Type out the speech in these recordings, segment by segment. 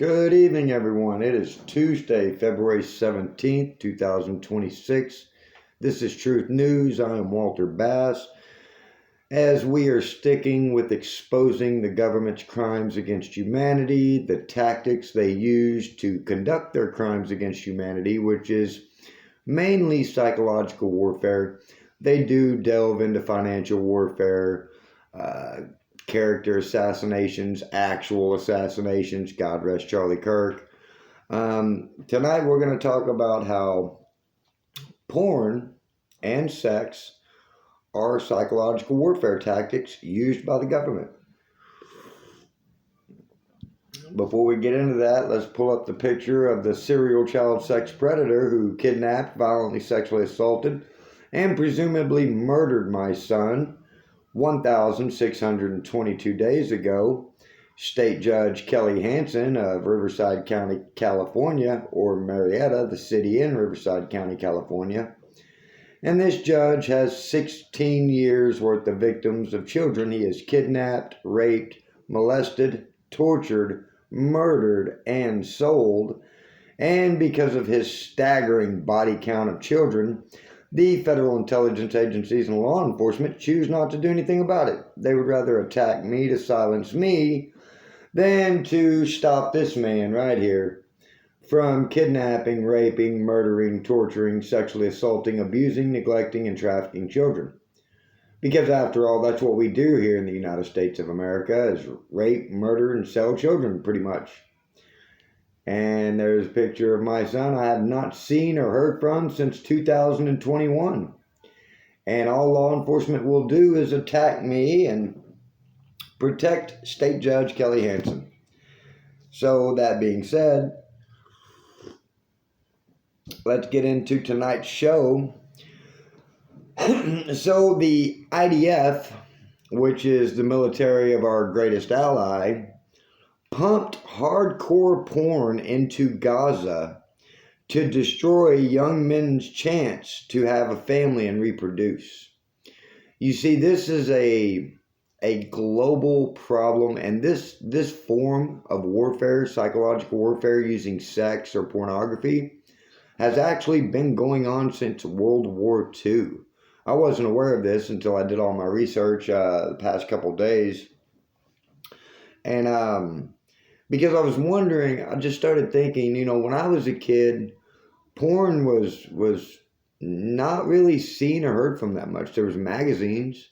Good evening, everyone. It is Tuesday, February 17th, 2026. This is Truth News. I am Walter Bass. As we are sticking with exposing the government's crimes against humanity, the tactics they use to conduct their crimes against humanity, which is mainly psychological warfare, they do delve into financial warfare, character assassinations, actual assassinations. God rest Charlie Kirk. Tonight we're going to talk about how porn and sex are psychological warfare tactics used by the government. Before we get into that, let's pull up the picture of the serial child sex predator who kidnapped, violently sexually assaulted, and presumably murdered my son 1,622 days ago. State Judge Kelly Hansen of Riverside County, California, or Marietta, the city in Riverside County, California. And this judge has 16 years worth of victims of children he has kidnapped, raped, molested, tortured, murdered, and sold. And because of his staggering body count of children, the federal intelligence agencies and law enforcement choose not to do anything about it. They would rather attack me to silence me than to stop this man right here from kidnapping, raping, murdering, torturing, sexually assaulting, abusing, neglecting, and trafficking children. Because after all, that's what we do here in the United States of America, is rape, murder, and sell children, pretty much. And there's a picture of my son I have not seen or heard from since 2021. And all law enforcement will do is attack me and protect State Judge Kelly Hansen. So that being said, let's get into tonight's show. So the IDF, which is the military of our greatest ally, pumped hardcore porn into Gaza to destroy young men's chance to have a family and reproduce. You see, this is a global problem, and this form of warfare, psychological warfare using sex or pornography, has actually been going on since World War II. I wasn't aware of this until I did all my research the past couple days. And because I was wondering, I just started thinking, when I was a kid, porn was not really seen or heard from that much. There was magazines.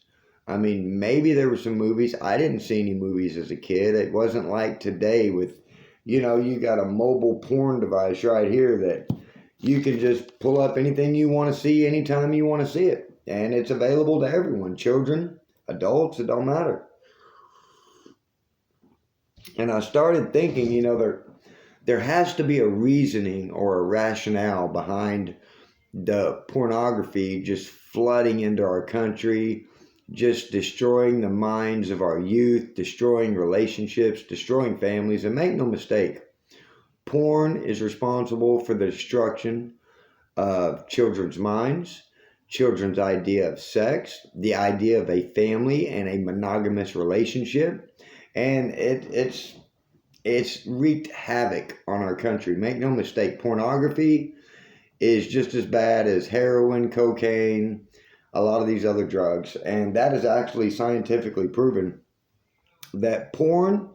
I mean, maybe there were some movies. I didn't see any movies as a kid. It wasn't like today with, you got a mobile porn device right here that you can just pull up anything you want to see anytime you want to see it. And it's available to everyone, children, adults, it don't matter. And I started thinking, there has to be a reasoning or a rationale behind the pornography just flooding into our country, just destroying the minds of our youth, destroying relationships, destroying families. And make no mistake, porn is responsible for the destruction of children's minds, children's idea of sex, the idea of a family and a monogamous relationship. And it's wreaked havoc on our country. Make no mistake, pornography is just as bad as heroin, cocaine, a lot of these other drugs. And that is actually scientifically proven that porn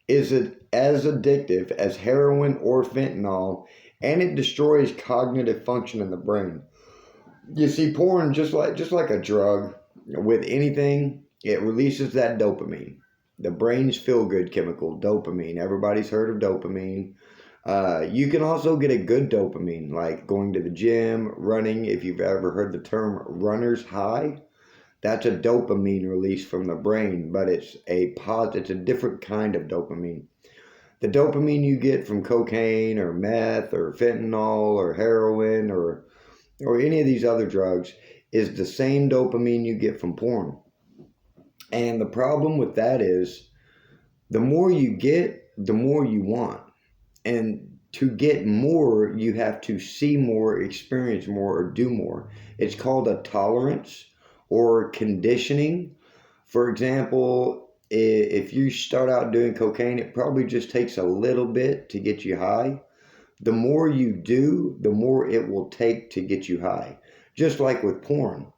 is as addictive as heroin or fentanyl, and it destroys cognitive function in the brain. You see, porn, just like a drug, with anything, it releases that dopamine. The brain's feel-good chemical, dopamine. Everybody's heard of dopamine. You can also get a good dopamine, like going to the gym, running. If you've ever heard the term runner's high, that's a dopamine release from the brain, but it's a different kind of dopamine. The dopamine you get from cocaine or meth or fentanyl or heroin or any of these other drugs is the same dopamine you get from porn. And the problem with that is the more you get, the more you want. And to get more, you have to see more, experience more, or do more. It's called a tolerance or conditioning. For example, If you start out doing cocaine, it probably just takes a little bit to get you high. The more you do, the more it will take to get you high. Just like with porn.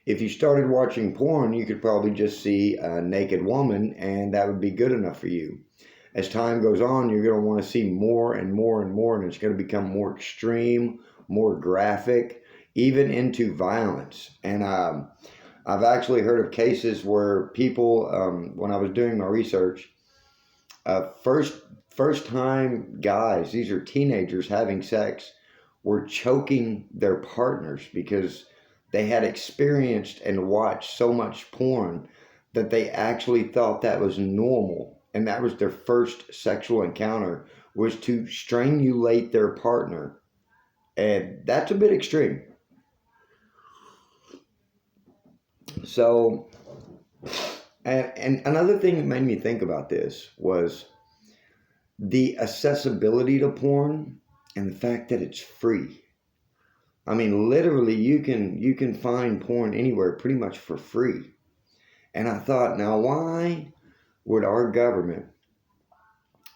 If you started watching porn, you could probably just see a naked woman and that would be good enough for you. As time goes on, you're going to want to see more and more and more, and it's going to become more extreme, more graphic, even into violence. And I've actually heard of cases where people, when I was doing my research, first time guys, these are teenagers having sex, were choking their partners because they had experienced and watched so much porn that they actually thought that was normal, and that was their first sexual encounter, was to strangulate their partner. And that's a bit extreme. So, and another thing that made me think about this was the accessibility to porn and the fact that it's free. I mean, literally, you can find porn anywhere pretty much for free. And I thought, now why would our government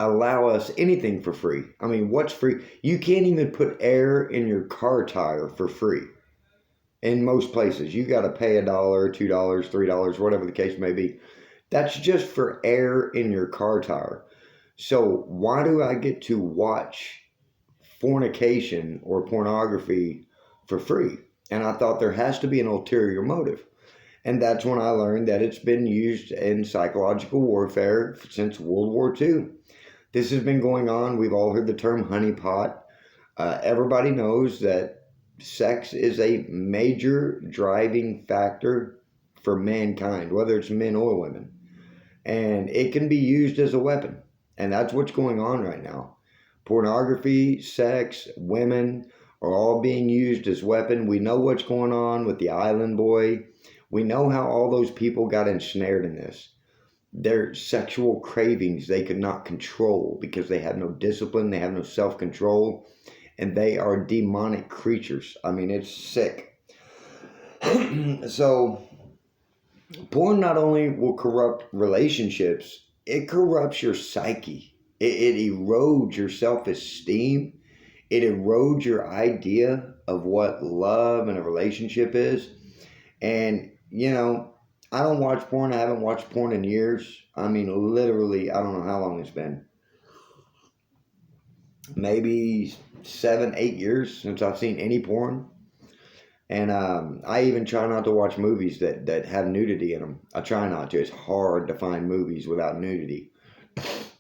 allow us anything for free? I mean, what's free? You can't even put air in your car tire for free. In most places, you got to pay $1, $2, $3, whatever the case may be. That's just for air in your car tire. So why do I get to watch fornication or pornography for free? And I thought there has to be an ulterior motive. And that's when I learned that it's been used in psychological warfare since World War II. This has been going on. We've all heard the term honeypot. Everybody knows that sex is a major driving factor for mankind, whether it's men or women. And it can be used as a weapon. And that's what's going on right now. Pornography, sex, women are all being used as weapon. We know what's going on with the island boy. We know how all those people got ensnared in this. Their sexual cravings they could not control because they have no discipline, they have no self-control, and they are demonic creatures. I mean, it's sick. So, porn not only will corrupt relationships, it corrupts your psyche. It erodes your self-esteem. It erodes your idea of what love and a relationship is. And, I don't watch porn. I haven't watched porn in years. I mean, literally, I don't know how long it's been. Maybe 7, 8 years since I've seen any porn. And I even try not to watch movies that have nudity in them. I try not to. It's hard to find movies without nudity.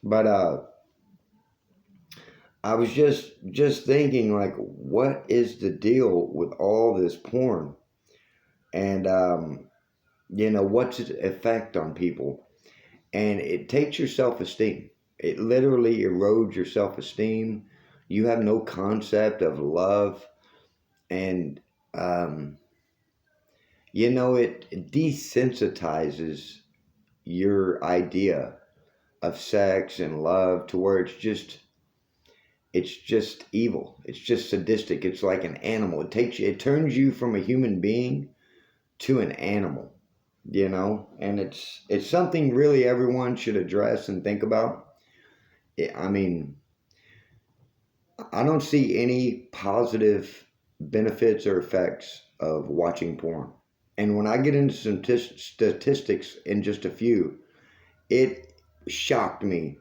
But I was just thinking, like, what is the deal with all this porn? And, what's its effect on people? And it takes your self-esteem. It literally erodes your self-esteem. You have no concept of love. And, it desensitizes your idea of sex and love to where it's just evil. It's just sadistic. It's like an animal. It turns you from a human being to an animal, and it's something really everyone should address and think about. I mean, I don't see any positive benefits or effects of watching porn. And when I get into some statistics in just a few, it shocked me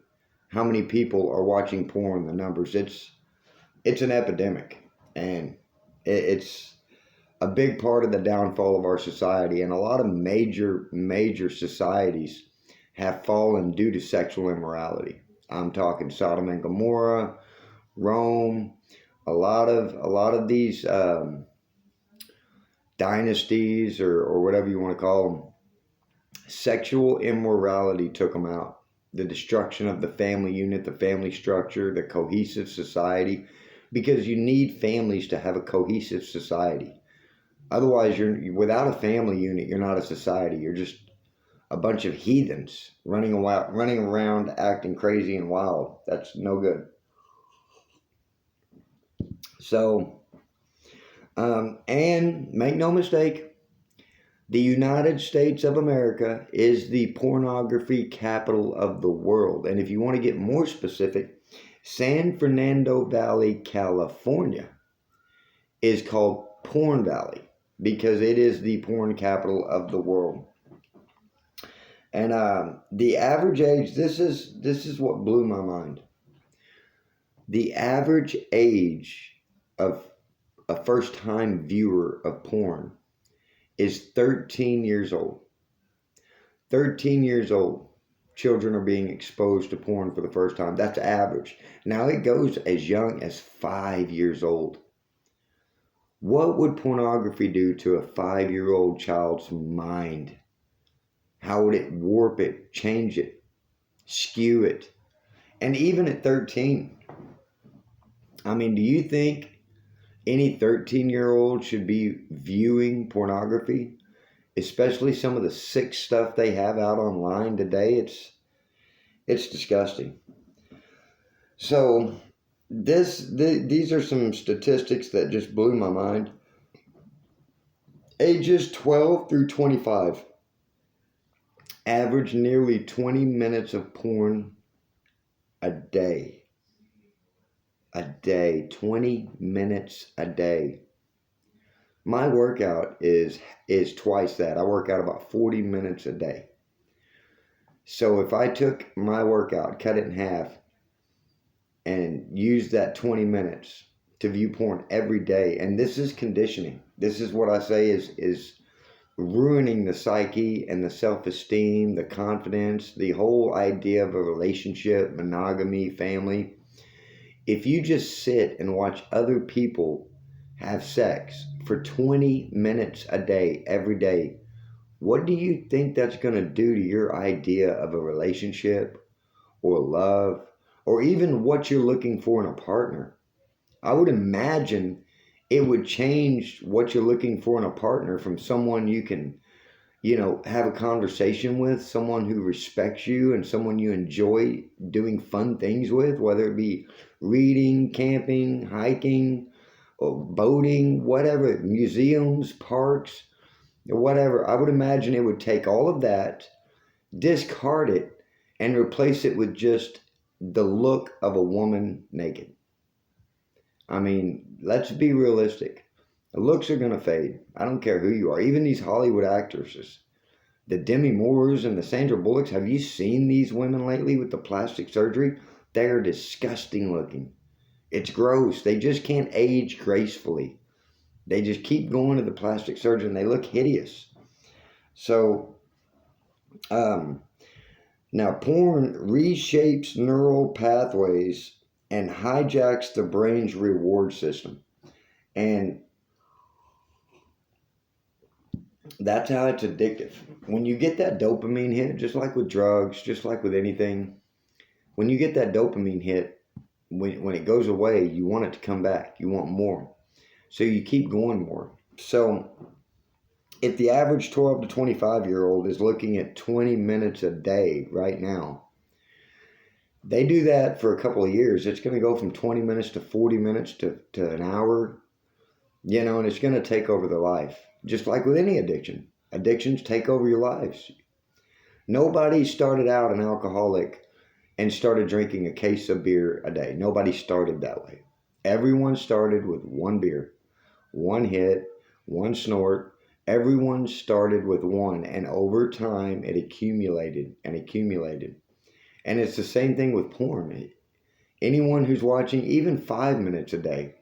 how many people are watching porn. The numbers, it's an epidemic, and it's a big part of the downfall of our society. And a lot of major societies have fallen due to sexual immorality. I'm talking Sodom and Gomorrah, Rome, a lot of these dynasties or whatever you want to call them. Sexual immorality took them out. The destruction of the family unit, the family structure, the cohesive society, because you need families to have a cohesive society. Otherwise, you're without a family unit, you're not a society. You're just a bunch of heathens running around acting crazy and wild. That's no good. So, and make no mistake, The United States of America is the pornography capital of the world. And if you want to get more specific, San Fernando Valley, California is called Porn Valley because it is the porn capital of the world. And the average age, this is what blew my mind. The average age of a first-time viewer of porn is 13 years old. 13 years old. Children are being exposed to porn for the first time. That's average. Now it goes as young as 5 years old. What would pornography do to a 5-year-old child's mind? How would it warp it, change it, skew it? And even at 13, I mean, do you think any 13-year-old should be viewing pornography? Especially some of the sick stuff they have out online today. It's disgusting. So these are some statistics that just blew my mind. Ages 12 through 25 average nearly 20 minutes of porn a day. 20 minutes a day. My workout is twice that. I work out about 40 minutes a day. So if I took my workout, cut it in half, and used that 20 minutes to view porn every day, and this is conditioning. This is what I say is ruining the psyche and the self-esteem, the confidence, the whole idea of a relationship, monogamy, family. If you just sit and watch other people have sex for 20 minutes a day, every day, what do you think that's going to do to your idea of a relationship or love or even what you're looking for in a partner? I would imagine it would change what you're looking for in a partner from someone you can, have a conversation with, someone who respects you and someone you enjoy doing fun things with, whether it be reading, camping, hiking, or boating, whatever, museums, parks, whatever. I would imagine it would take all of that, discard it, and replace it with just the look of a woman naked. I mean, let's be realistic. The looks are going to fade. I don't care who you are. Even these Hollywood actresses, the Demi Moores and the Sandra Bullocks, have you seen these women lately with the plastic surgery? They are disgusting looking. It's gross. They just can't age gracefully. They just keep going to the plastic surgeon. They look hideous. So, now porn reshapes neural pathways and hijacks the brain's reward system. And that's how it's addictive. When you get that dopamine hit, just like with drugs, just like with anything, when you get that dopamine hit, when it goes away, you want it to come back. You want more. So you keep going more. So if the average 12 to 25-year-old is looking at 20 minutes a day right now, they do that for a couple of years. It's going to go from 20 minutes to 40 minutes to an hour, and it's going to take over their life. Just like with any addiction. Addictions take over your lives. Nobody started out an alcoholic and started drinking a case of beer a day. Nobody started that way. Everyone started with one beer, one hit, one snort. Everyone started with one, and over time it accumulated and accumulated. And it's the same thing with porn. Anyone who's watching even 5 minutes a day,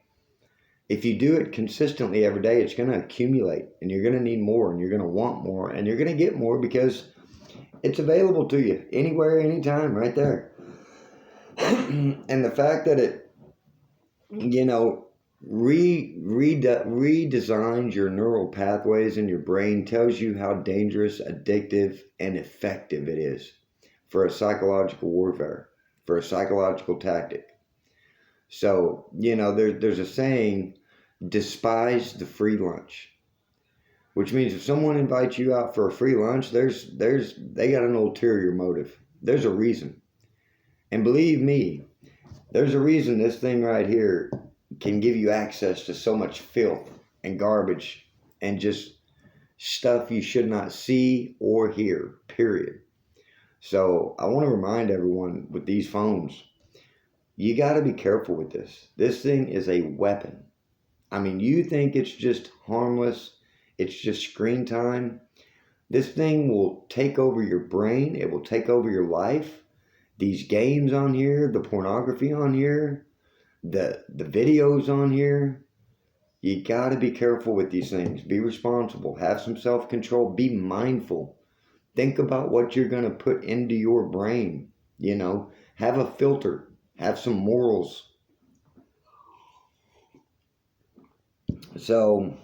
if you do it consistently every day, it's going to accumulate, and you're going to need more, and you're going to want more, and you're going to get more because it's available to you anywhere, anytime, right there. And the fact that it, redesigns your neural pathways in your brain tells you how dangerous, addictive, and effective it is for a psychological warfare, for a psychological tactic. So, there's a saying, despise the free lunch, which means if someone invites you out for a free lunch, they got an ulterior motive. There's a reason. And believe me, there's a reason this thing right here can give you access to so much filth and garbage and just stuff you should not see or hear, period. So I want to remind everyone with these phones, you got to be careful with this. This thing is a weapon. I mean, you think it's just harmless, it's just screen time. This thing will take over your brain, it will take over your life. These games on here, the pornography on here, the videos on here. You got to be careful with these things. Be responsible. Have some self-control. Be mindful. Think about what you're going to put into your brain. You know, have a filter. Have some morals. So,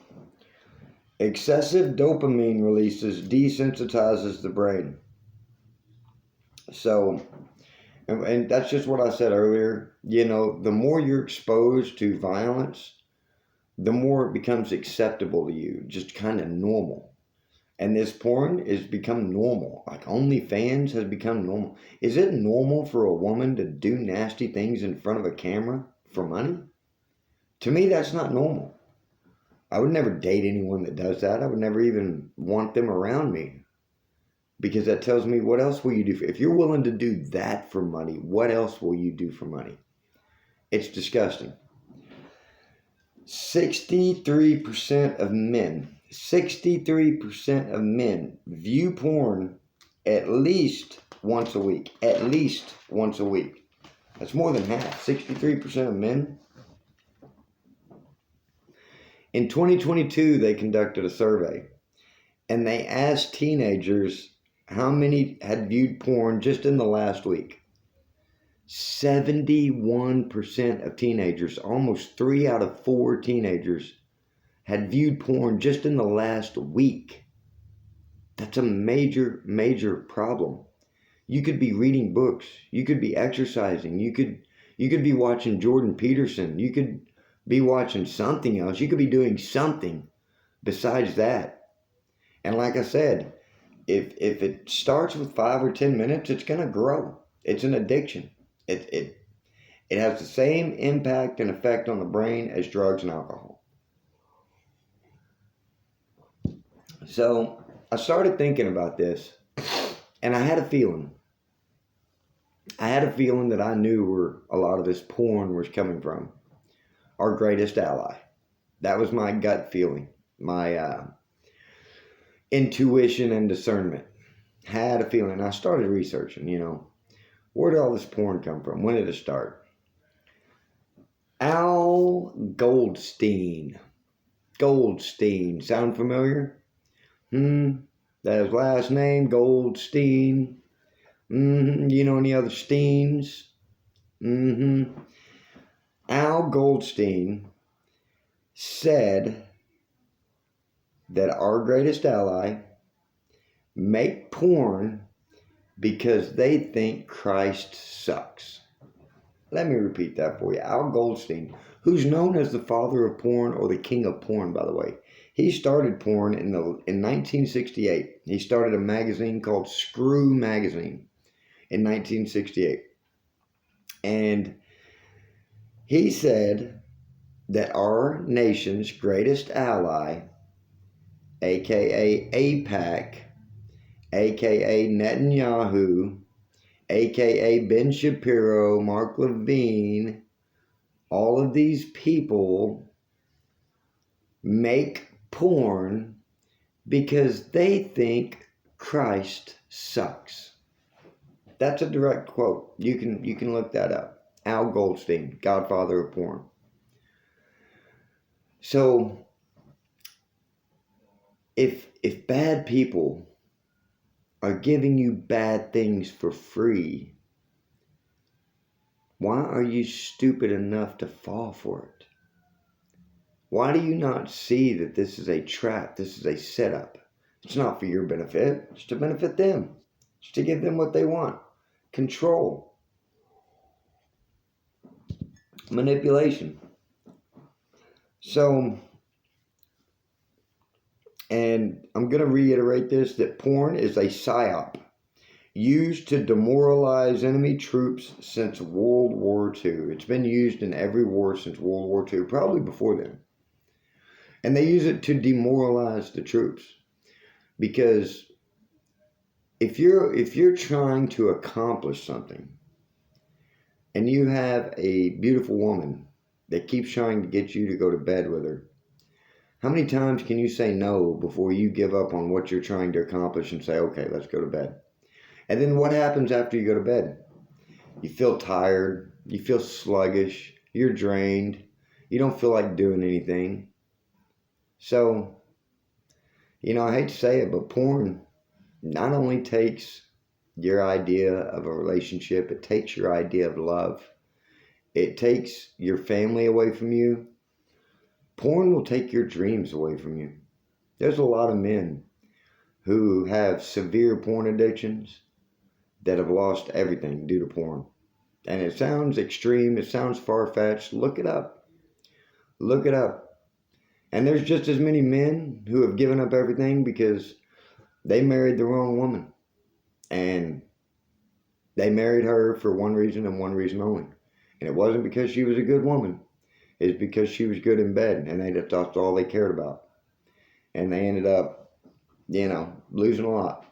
excessive dopamine releases desensitizes the brain. So, and that's just what I said earlier. You know, the more you're exposed to violence, the more it becomes acceptable to you, just kind of normal. And this porn has become normal. Like OnlyFans has become normal. Is it normal for a woman to do nasty things in front of a camera for money? To me, that's not normal. I would never date anyone that does that. I would never even want them around me. Because that tells me, what else will you do? If you're willing to do that for money, what else will you do for money? It's disgusting. 63% of men, 63% of men view porn at least once a week. At least once a week. That's more than half. 63% of men. In 2022, they conducted a survey, and they asked teenagers how many had viewed porn just in the last week. 71% of teenagers, almost 3 out of 4 teenagers, had viewed porn just in the last week. That's a major, major problem. You could be reading books. You could be exercising. You could be watching Jordan Peterson. You could be watching something else. You could be doing something besides that. And like I said, if it starts with 5 or 10 minutes, it's going to grow. It's an addiction. It has the same impact and effect on the brain as drugs and alcohol. So I started thinking about this, and I had a feeling. I had a feeling that I knew where a lot of this porn was coming from. Our greatest ally. That was my gut feeling, my intuition and discernment. Had a feeling. I started researching, where did all this porn come from? When did it start? Al Goldstein. Goldstein. Sound familiar? That his last name, Goldstein. You know any other Steens? Al Goldstein said that our greatest ally make porn because they think Christ sucks. Let me repeat that for you. Al Goldstein, who's known as the father of porn or the king of porn, by the way. He started porn in 1968. He started a magazine called Screw Magazine in 1968. And he said that our nation's greatest ally, aka AIPAC, aka Netanyahu, aka Ben Shapiro, Mark Levine, all of these people make porn because they think Christ sucks. That's a direct quote. You can look that up. Al Goldstein, godfather of porn. So if bad people are giving you bad things for free, why are you stupid enough to fall for it? Why do you not see that this is a trap? This is a setup. It's not for your benefit. It's to benefit them. It's to give them what they want. Control. Manipulation. So, and I'm going to reiterate this, that porn is a psyop used to demoralize enemy troops since World War II. It's been used in every war since World War II, probably before then. And they use it to demoralize the troops. Because if you're trying to accomplish something and you have a beautiful woman that keeps trying to get you to go to bed with her, how many times can you say no before you give up on what you're trying to accomplish and say, okay, let's go to bed? And then what happens after you go to bed? You feel tired, you feel sluggish, you're drained, you don't feel like doing anything. So, I hate to say it, but porn not only takes your idea of a relationship, it takes your idea of love. It takes your family away from you. Porn will take your dreams away from you. There's a lot of men who have severe porn addictions that have lost everything due to porn. And it sounds extreme, it sounds far-fetched. Look it up. Look it up. And there's just as many men who have given up everything because they married the wrong woman. And they married her for one reason and one reason only. And it wasn't because she was a good woman. It's because she was good in bed. And that's all they cared about. And they ended up, losing a lot.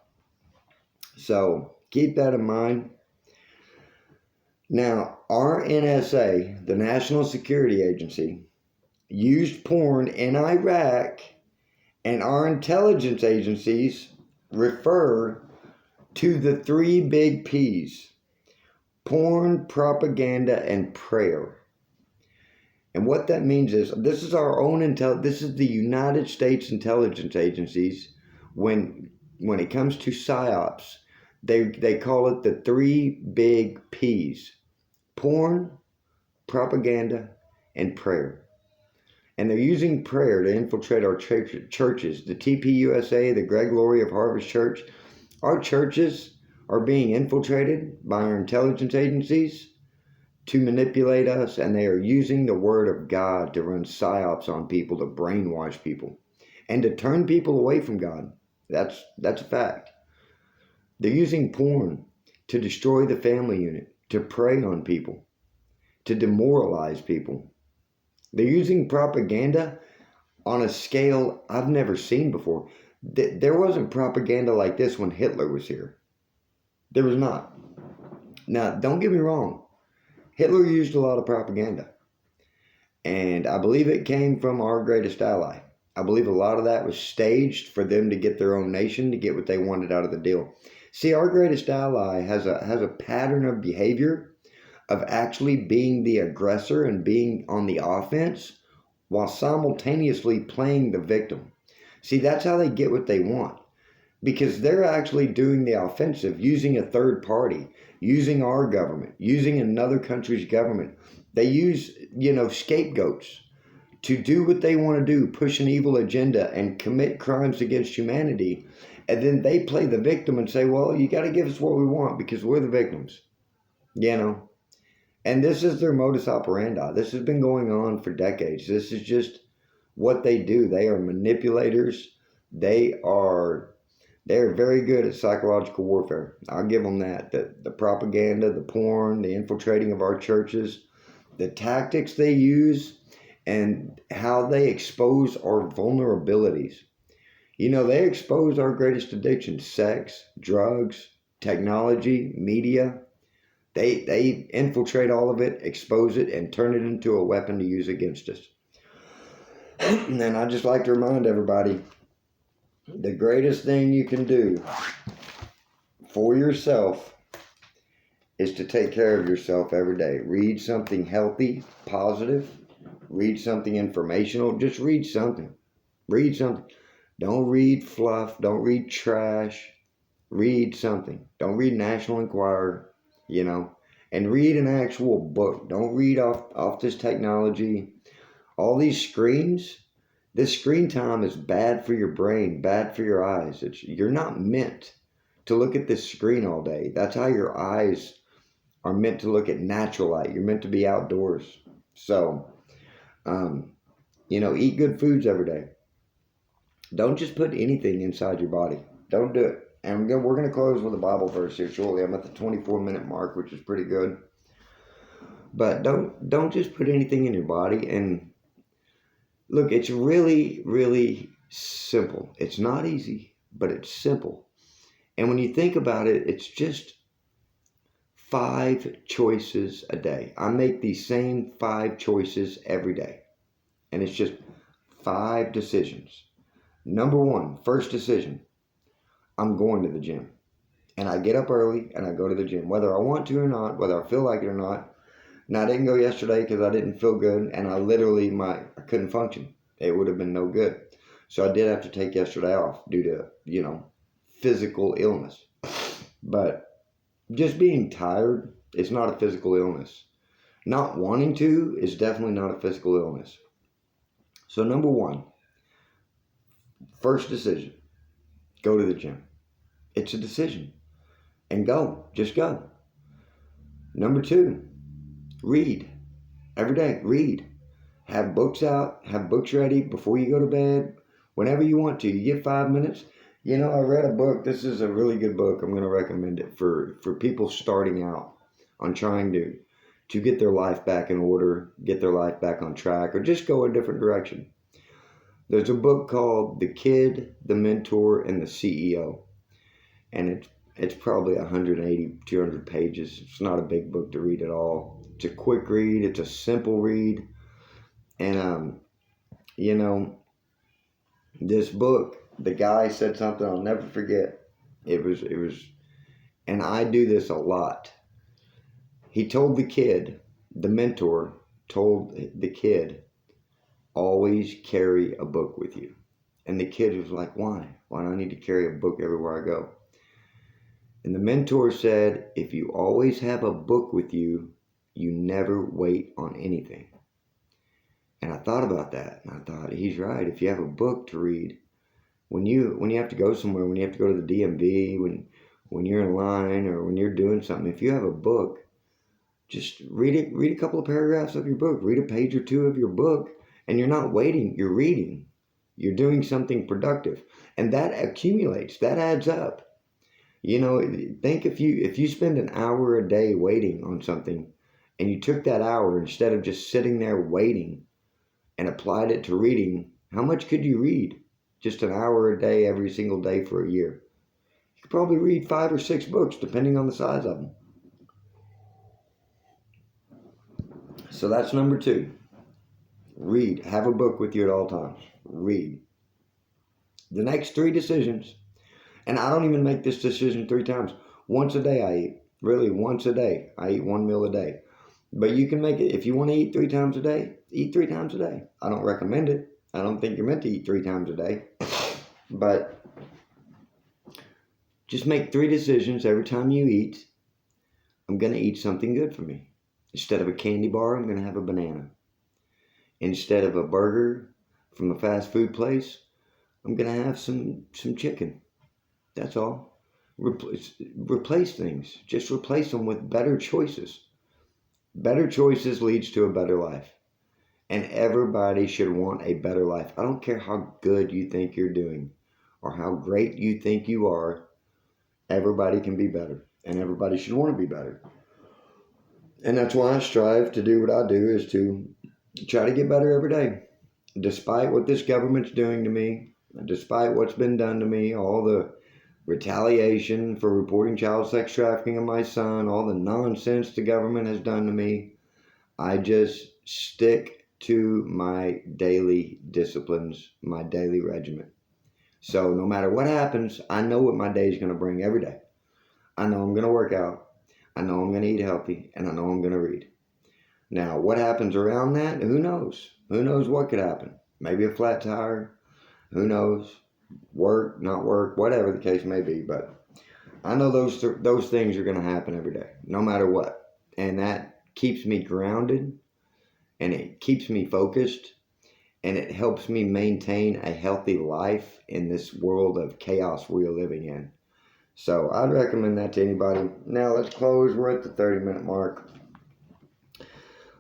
So keep that in mind. Now, our NSA, the National Security Agency, used porn in Iraq, and our intelligence agencies refer to the 3 big P's: porn, propaganda, and prayer. And what that means is, this is our own this is the United States intelligence agencies. When it comes to psyops, they call it the 3 big P's: porn, propaganda, and prayer. And they're using prayer to infiltrate our churches. The TPUSA, the Greg Laurie of Harvest Church, our churches are being infiltrated by our intelligence agencies to manipulate us, and they are using the word of God to run psyops on people, to brainwash people, and to turn people away from God. That's a fact. They're using porn to destroy the family unit, to prey on people, to demoralize people. They're using propaganda on a scale I've never seen before. There wasn't propaganda like this when Hitler was here. There was not. Now, don't get me wrong. Hitler used a lot of propaganda. And I believe it came from our greatest ally. I believe a lot of that was staged for them to get their own nation, to get what they wanted out of the deal. See, our greatest ally has a pattern of behavior of actually being the aggressor and being on the offense while simultaneously playing the victim. See, that's how they get what they want, because they're actually doing the offensive, using a third party, using our government, using another country's government. They use, scapegoats to do what they want to do, push an evil agenda and commit crimes against humanity. And then they play the victim and say, well, you got to give us what we want because we're the victims, And this is their modus operandi. This has been going on for decades. This is just what they do. They are manipulators. They're very good at psychological warfare. I'll give them that. The propaganda, the porn, the infiltrating of our churches, the tactics they use, and how they expose our vulnerabilities. They expose our greatest addictions: sex, drugs, technology, media. They infiltrate all of it, expose it, and turn it into a weapon to use against us. And I'd just like to remind everybody, the greatest thing you can do for yourself is to take care of yourself every day. Read something healthy, positive. Read something informational. Just read something. Read something. Don't read fluff. Don't read trash. Read something. Don't read National Enquirer. And read an actual book. Don't read off this technology. All these screens, this screen time is bad for your brain, bad for your eyes. You're not meant to look at this screen all day. That's how your eyes are meant to look at natural light. You're meant to be outdoors. So, eat good foods every day. Don't just put anything inside your body. Don't do it. And we're going to close with a Bible verse here shortly. I'm at the 24-minute mark, which is pretty good. But don't just put anything in your body. And look, it's really, really simple. It's not easy, but it's simple. And when you think about it, it's just 5 choices a day. I make these same 5 choices every day. And it's just 5 decisions. Number 1, first decision, I'm going to the gym. And I get up early and I go to the gym, whether I want to or not, whether I feel like it or not. Now, I didn't go yesterday because I didn't feel good, and I literally, I couldn't function. It would have been no good. So I did have to take yesterday off due to, physical illness. But just being tired is not a physical illness. Not wanting to is definitely not a physical illness. So number 1, first decision, go to the gym. It's a decision. And go. Just go. Number 2, read. Every day, read. Have books out. Have books ready before you go to bed. Whenever you want to. You get 5 minutes. I read a book. This is a really good book. I'm going to recommend it for people starting out on trying to get their life back in order, get their life back on track, or just go a different direction. There's a book called The Kid, the Mentor, and the CEO. And it's probably 180, 200 pages. It's not a big book to read at all. It's a quick read. It's a simple read. And, this book, the guy said something I'll never forget. It was, and I do this a lot. He told the kid, the mentor told the kid, always carry a book with you. And the kid was like, why? Why do I need to carry a book everywhere I go? And the mentor said, if you always have a book with you, you never wait on anything. And I thought about that, and I thought, he's right. If you have a book to read, when you have to go somewhere, when you have to go to the DMV, when you're in line, or when you're doing something, if you have a book, just read it. Read a couple of paragraphs of your book. Read a page or 2 of your book, and you're not waiting. You're reading. You're doing something productive, and that accumulates. That adds up. Think if you spend an hour a day waiting on something, and you took that hour instead of just sitting there waiting and applied it to reading, how much could you read? Just an hour a day every single day for a year. You could probably read 5 or 6 books depending on the size of them. So that's number 2. Read. Have a book with you at all times. Read. The next 3 decisions, and I don't even make this decision 3 times. Once a day I eat. Really, once a day. I eat 1 meal a day. But you can make it, if you want to eat 3 times a day, eat 3 times a day. I don't recommend it. I don't think you're meant to eat 3 times a day. But just make 3 decisions every time you eat. I'm going to eat something good for me. Instead of a candy bar, I'm going to have a banana. Instead of a burger from a fast food place, I'm going to have some chicken. That's all. Replace things. Just replace them with better choices. Better choices leads to a better life. And everybody should want a better life. I don't care how good you think you're doing or how great you think you are. Everybody can be better. And everybody should want to be better. And that's why I strive to do what I do, is to try to get better every day. Despite what this government's doing to me, despite what's been done to me, all the retaliation for reporting child sex trafficking of my son, all the nonsense the government has done to me, I just stick to my daily disciplines, my daily regimen. So no matter what happens, I know what my day is going to bring every day. I know I'm going to work out. I know I'm going to eat healthy, and I know I'm going to read. Now, what happens around that? Who knows? Who knows what could happen? Maybe a flat tire. Who knows? Work, not work, whatever the case may be. But I know those things are going to happen every day, no matter what. And that keeps me grounded, and it keeps me focused, and it helps me maintain a healthy life in this world of chaos we are living in. So I'd recommend that to anybody. Now let's close. We're at the 30-minute mark.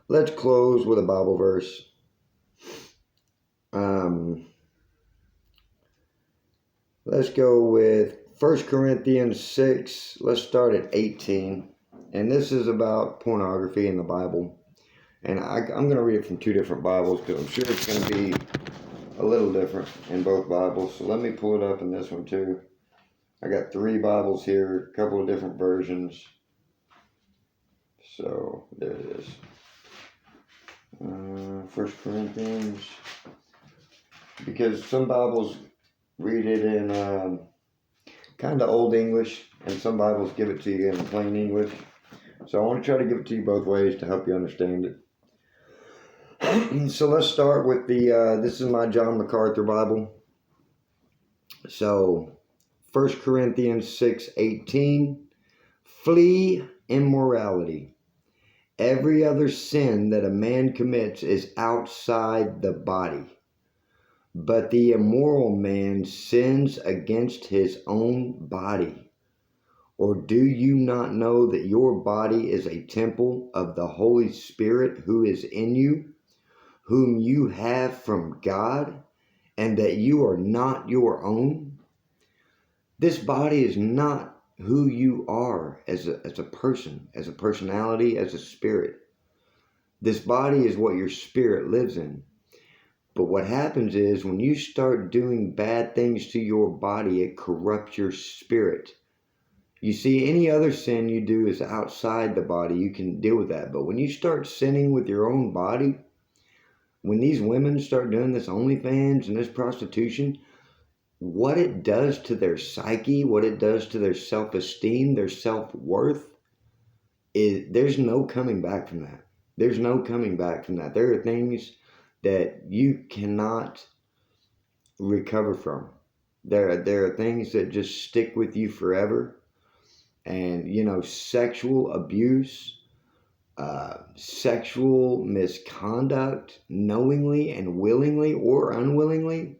Let's close with a Bible verse. Let's go with 1 Corinthians 6. Let's start at 18. And this is about pornography in the Bible. And I'm going to read it from 2 different Bibles because I'm sure it's going to be a little different in both Bibles. So let me pull it up in this one too. I got 3 Bibles here, a couple of different versions. So there it is. 1 Corinthians. Because some Bibles read it in kind of Old English, and some Bibles give it to you in plain English. So I want to try to give it to you both ways to help you understand it. So let's start with this is my John MacArthur Bible. So 1 Corinthians 6:18, flee immorality. Every other sin that a man commits is outside the body, but the immoral man sins against his own body. Or do you not know that your body is a temple of the Holy Spirit who is in you, whom you have from God, and that you are not your own? This body is not who you are as a person, as a personality, as a spirit. This body is what your spirit lives in. But what happens is when you start doing bad things to your body, it corrupts your spirit. You see, any other sin you do is outside the body. You can deal with that. But when you start sinning with your own body, when these women start doing this OnlyFans and this prostitution, what it does to their psyche, what it does to their self-esteem, their self-worth, there's no coming back from that. There's no coming back from that. There are things that you cannot recover from. There are things that just stick with you forever. And, sexual abuse, sexual misconduct, knowingly and willingly or unwillingly,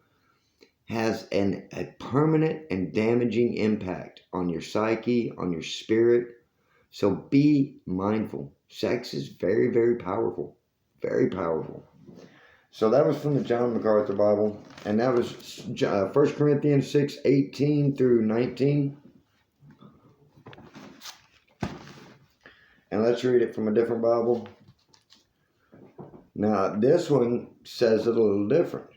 has a permanent and damaging impact on your psyche, on your spirit. So be mindful. Sex is very, very powerful. Very powerful. So that was from the John MacArthur Bible. And that was 1 Corinthians 6:18 through 19. And let's read it from a different Bible. Now, this one says it a little different.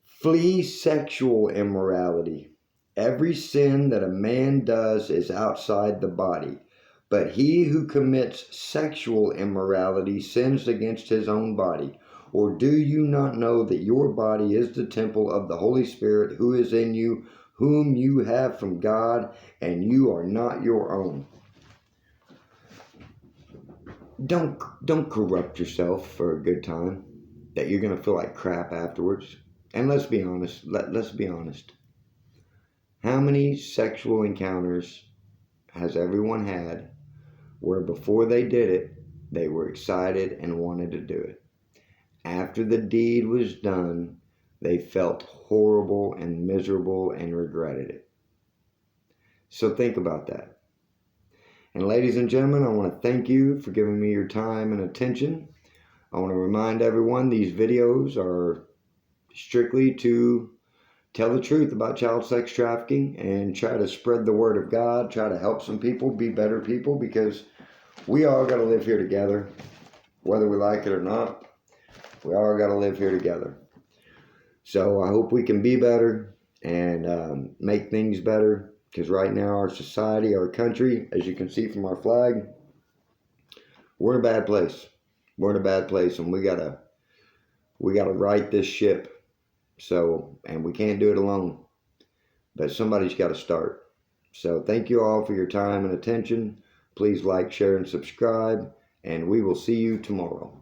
Flee sexual immorality. Every sin that a man does is outside the body, but he who commits sexual immorality sins against his own body. Or do you not know that your body is the temple of the Holy Spirit who is in you, whom you have from God, and you are not your own? Don't corrupt yourself for a good time that you're going to feel like crap afterwards. And let's be honest. Let's be honest. How many sexual encounters has everyone had where before they did it, they were excited and wanted to do it? After the deed was done, they felt horrible and miserable and regretted it. So think about that. And ladies and gentlemen, I want to thank you for giving me your time and attention. I want to remind everyone these videos are strictly to tell the truth about child sex trafficking and try to spread the word of God, try to help some people be better people, because we all got to live here together, whether we like it or not. We all got to live here together. So I hope we can be better and make things better. Because right now our society, our country, as you can see from our flag, we're in a bad place. We're in a bad place, and we gotta right this ship. So, and we can't do it alone. But somebody's got to start. So thank you all for your time and attention. Please like, share, and subscribe, and we will see you tomorrow.